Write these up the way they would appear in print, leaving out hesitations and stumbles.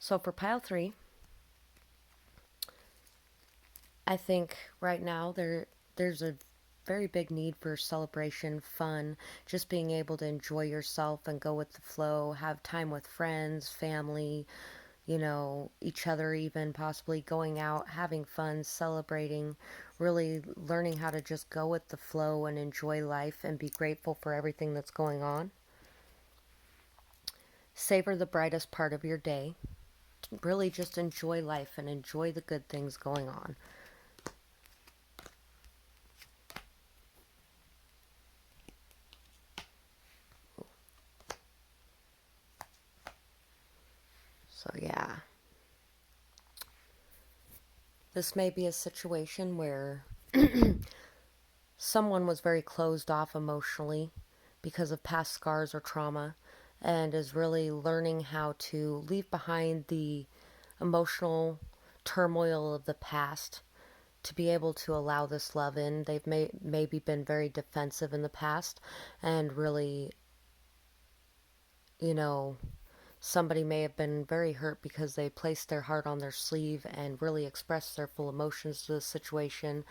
So for pile three, I think right now there's a very big need for celebration, fun, just being able to enjoy yourself and go with the flow, have time with friends, family, each other, even possibly going out, having fun, celebrating, really learning how to just go with the flow and enjoy life and be grateful for everything that's going on. Savor the brightest part of your day. Really just enjoy life and enjoy the good things going on. So, yeah, this may be a situation where someone was very closed off emotionally because of past scars or trauma and is really learning how to leave behind the emotional turmoil of the past to be able to allow this love in. They've maybe been very defensive in the past and really, you know, somebody may have been very hurt because they placed their heart on their sleeve and really expressed their full emotions to the situation,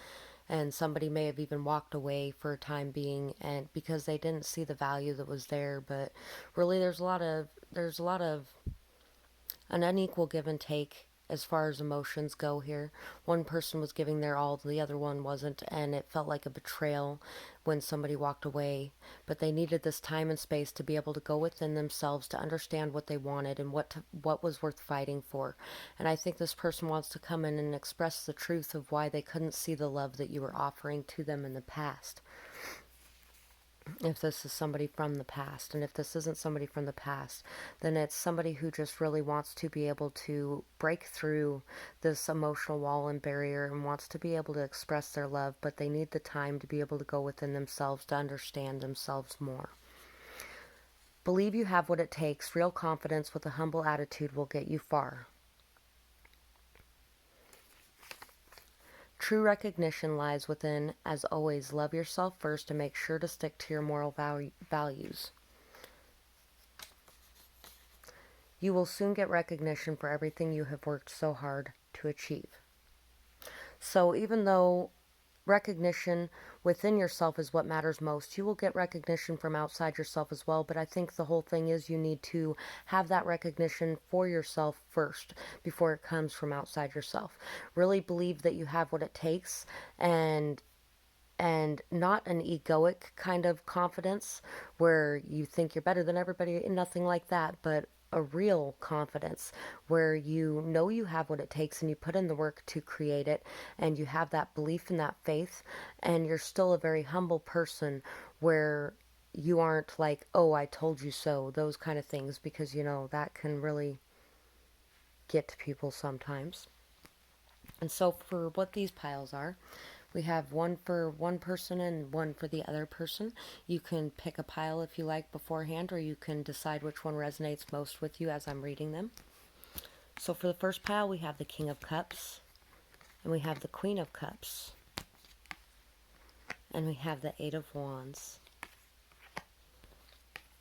and somebody may have even walked away for a time being and because they didn't see the value that was there. But really there's a lot of an unequal give and take as far as emotions go here. One person was giving their all, the other one wasn't, and it felt like a betrayal when somebody walked away. But they needed this time and space to be able to go within themselves to understand what they wanted and what was worth fighting for. And I think this person wants to come in and express the truth of why they couldn't see the love that you were offering to them in the past, if this is somebody from the past. And if this isn't somebody from the past, then it's somebody who just really wants to be able to break through this emotional wall and barrier and wants to be able to express their love, but they need the time to be able to go within themselves to understand themselves more. Believe you have what it takes. Real confidence with a humble attitude will get you far. True recognition lies within, as always, love yourself first and make sure to stick to your moral values. You will soon get recognition for everything you have worked so hard to achieve. So, even though recognition within yourself is what matters most, you will get recognition from outside yourself as well. But I think the whole thing is you need to have that recognition for yourself first before it comes from outside yourself. Really believe that you have what it takes, and not an egoic kind of confidence where you think you're better than everybody, nothing like that, but a real confidence where you know you have what it takes and you put in the work to create it, and you have that belief and that faith, and you're still a very humble person where you aren't like, oh, I told you so, those kind of things, because that can really get to people sometimes. And so for what these piles are, we have one for one person and one for the other person. You can pick a pile if you like beforehand, or you can decide which one resonates most with you as I'm reading them. So for the first pile, we have the King of Cups, and we have the Queen of Cups, and we have the Eight of Wands,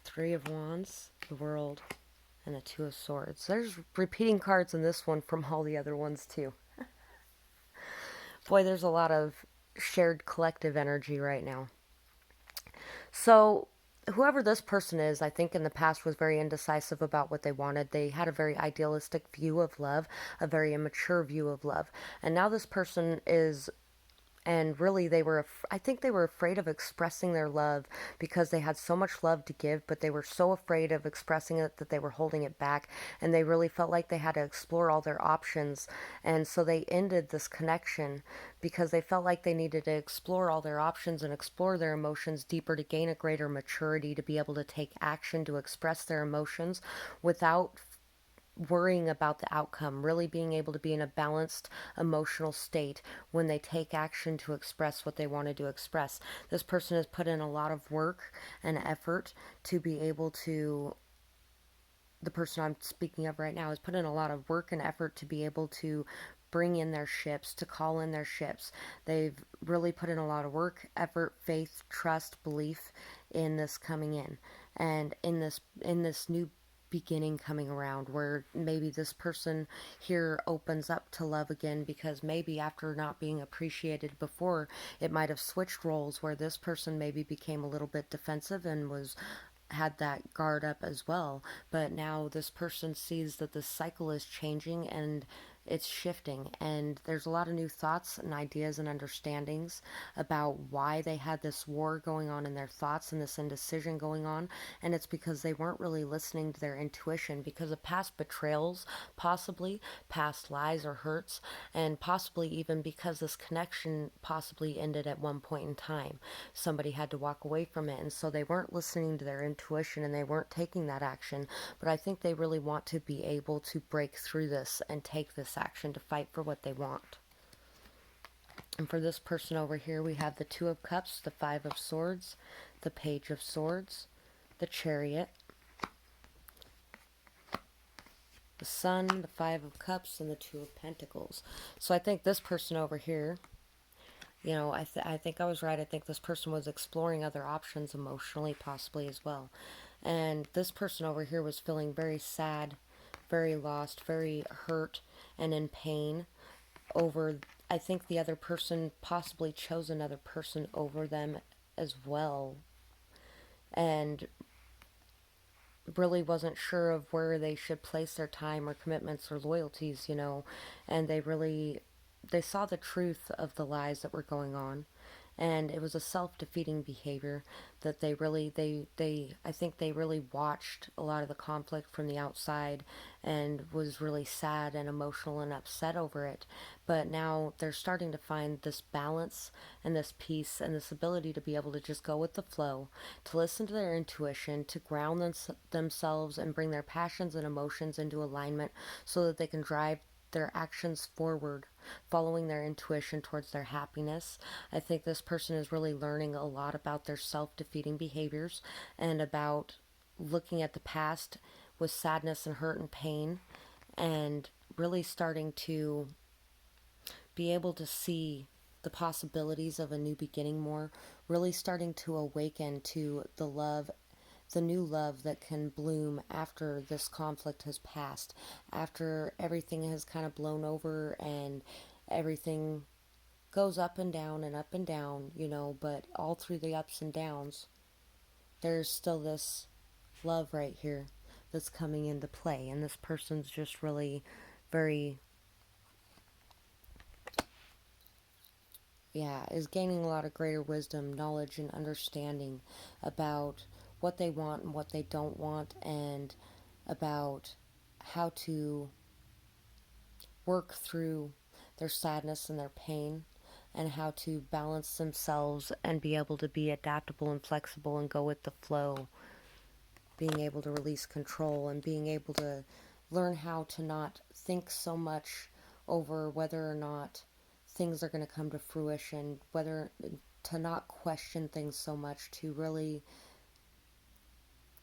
Three of Wands, the World, and the Two of Swords. There's repeating cards in this one from all the other ones too. Boy, there's a lot of shared collective energy right now. So, whoever this person is, I think in the past was very indecisive about what they wanted. They had a very idealistic view of love, a very immature view of love. And now this person is, and really I think they were afraid of expressing their love because they had so much love to give, but they were so afraid of expressing it that they were holding it back, and they really felt like they had to explore all their options. And so they ended this connection because they felt like they needed to explore all their options and explore their emotions deeper to gain a greater maturity, to be able to take action, to express their emotions without worrying about the outcome, really being able to be in a balanced emotional state when they take action to express what they wanted to express. This person has put in a lot of work and effort to be able to, the person I'm speaking of right now has put in a lot of work and effort to be able to bring in their ships, to call in their ships. They've really put in a lot of work, effort, faith, trust, belief in this coming in, and in this new beginning coming around, where maybe this person here opens up to love again, because maybe after not being appreciated before, it might have switched roles, where this person maybe became a little bit defensive and was had that guard up as well. But now this person sees that the cycle is changing and it's shifting, and there's a lot of new thoughts and ideas and understandings about why they had this war going on in their thoughts and this indecision going on. And it's because they weren't really listening to their intuition, because of past betrayals, possibly past lies or hurts, and possibly even because this connection possibly ended at one point in time. Somebody had to walk away from it, and so they weren't listening to their intuition and they weren't taking that action. But I think they really want to be able to break through this and take this action to fight for what they want. And for this person over here, we have the Two of Cups, the Five of Swords, the Page of Swords, the Chariot, the Sun, the Five of Cups, and the Two of Pentacles. So I think this person over here, you know, I think I was right. I think this person was exploring other options emotionally, possibly as well. And this person over here was feeling very sad, very lost, very hurt, and in pain over, I think the other person possibly chose another person over them as well, and really wasn't sure of where they should place their time or commitments or loyalties, you know. And they saw the truth of the lies that were going on, and it was a self-defeating behavior that they I think they really watched a lot of the conflict from the outside and was really sad and emotional and upset over it. But now they're starting to find this balance and this peace and this ability to be able to just go with the flow, to listen to their intuition, to ground themselves and bring their passions and emotions into alignment so that they can drive their actions forward, following their intuition towards their happiness. I think this person is really learning a lot about their self-defeating behaviors and about looking at the past with sadness and hurt and pain, and really starting to be able to see the possibilities of a new beginning more, really starting to awaken to the love, the new love that can bloom after this conflict has passed, after everything has kind of blown over and everything goes up and down, you know, but all through the ups and downs, there's still this love right here that's coming into play. And this person's just really very, yeah, is gaining a lot of greater wisdom, knowledge, and understanding about what they want and what they don't want, and about how to work through their sadness and their pain, and how to balance themselves and be able to be adaptable and flexible and go with the flow, being able to release control and being able to learn how to not think so much over whether or not things are going to come to fruition, whether to not question things so much, to really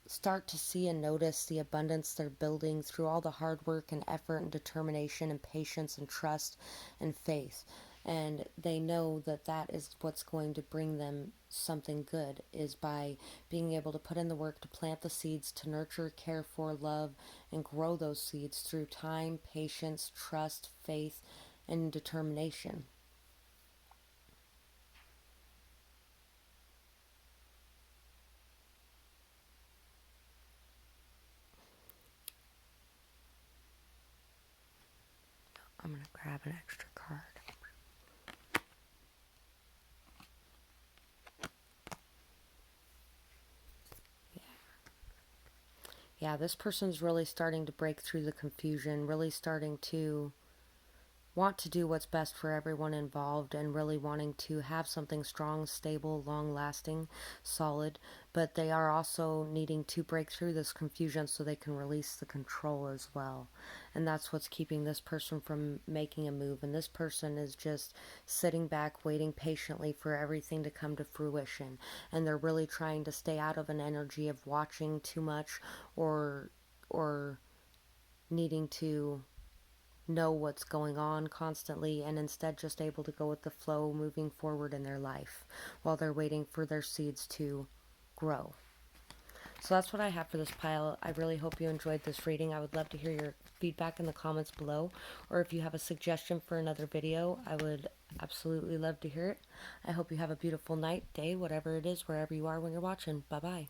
start to see and notice the abundance they're building through all the hard work and effort and determination and patience and trust and faith. And they know that that is what's going to bring them something good, is by being able to put in the work to plant the seeds, to nurture, care for, love, and grow those seeds through time, patience, trust, faith, and determination. I'm going to grab an extra card. Yeah, this person's really starting to break through the confusion, really starting to want to do what's best for everyone involved, and really wanting to have something strong, stable, long lasting, solid. But they are also needing to break through this confusion so they can release the control as well. And that's what's keeping this person from making a move. And this person is just sitting back, waiting patiently for everything to come to fruition. And they're really trying to stay out of an energy of watching too much, or needing to know what's going on constantly, and instead just able to go with the flow, moving forward in their life while they're waiting for their seeds to grow. So that's what I have for this pile. I really hope you enjoyed this reading. I would love to hear your feedback in the comments below, or if you have a suggestion for another video, I would absolutely love to hear it. I hope you have a beautiful night, day, whatever it is, wherever you are when you're watching. Bye bye.